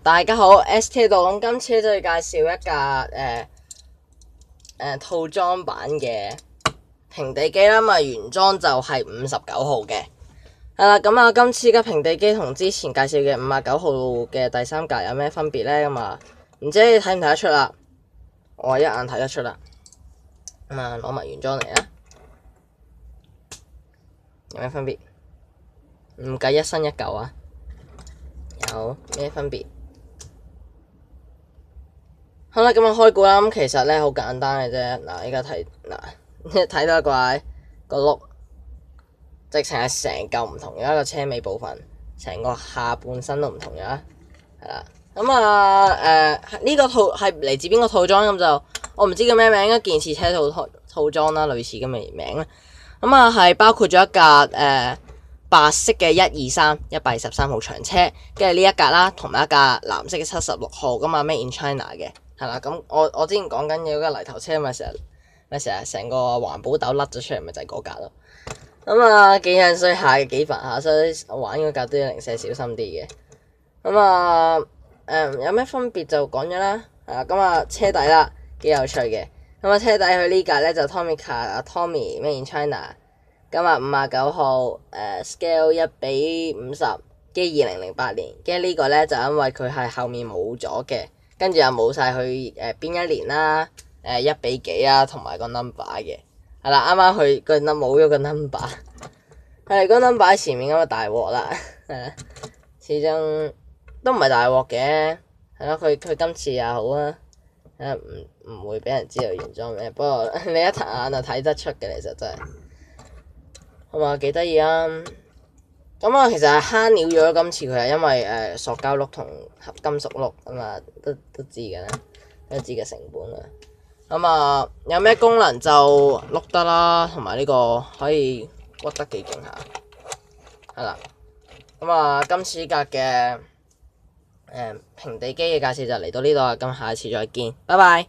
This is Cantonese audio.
大家好，ST 度，咁今次就要介紹一架套裝版嘅平地機啦，咁原裝就係59號嘅，係啦，咁今次嘅平地機同之前介紹嘅59號嘅第三格有咩分別呢？咁唔知你睇唔睇得出啦？我一眼睇得出啦，咁攞埋原裝嚟啦，有咩分別？唔計一新一舊啊，有咩分別？好啦，咁開估啦。咁其實咧好簡單嘅啫。嗱，依家睇睇到個轆，直情係成嚿唔同嘅一個車尾部分，成個下半身都唔同嘅，係啦。呢個套係嚟自邊個套裝？咁就我唔知叫咩名，應該建設車套裝啦，類似咁嘅名啦。係包括咗一架白色嘅123號長車，跟住呢一架啦，同埋一架藍色嘅76號，Made in China 嘅。係啦，咁我之前講緊嘅嗰架泥頭車咪成日成個環保豆甩咗出嚟，咪就係嗰架咯。幾樣衰下嘅，幾煩下，所以我玩嗰架都要零舍小心啲嘅。有咩分別就講咗啦。係啦，車底啦，幾有趣嘅。車底佢呢架咧就 Tommy Made in China， 59號scale 1:50，跟住2008年，跟住呢個咧就因為佢係後面冇咗嘅。跟住又冇晒佢邊一年啦，1比幾啊，同埋個 number 嘅，係啦，啱啱佢個冇咗個 number， 係個 number 喺前面咁就大鑊啦，始終都唔係大鑊嘅，係咯，佢今次又好啊，唔會俾人知道原裝咩，不過你一睇眼就睇得出嘅，其實真係，係嘛，幾得意啊！其實係慳料咗，今次佢係因為塑膠轆同合金屬轆都知嘅啦，都知嘅成本啦。有咩功能就碌得啦，同埋呢個可以屈得幾勁下，係啦。今次格嘅平地機嘅介紹就嚟到呢度啦，咁下次再見，拜拜。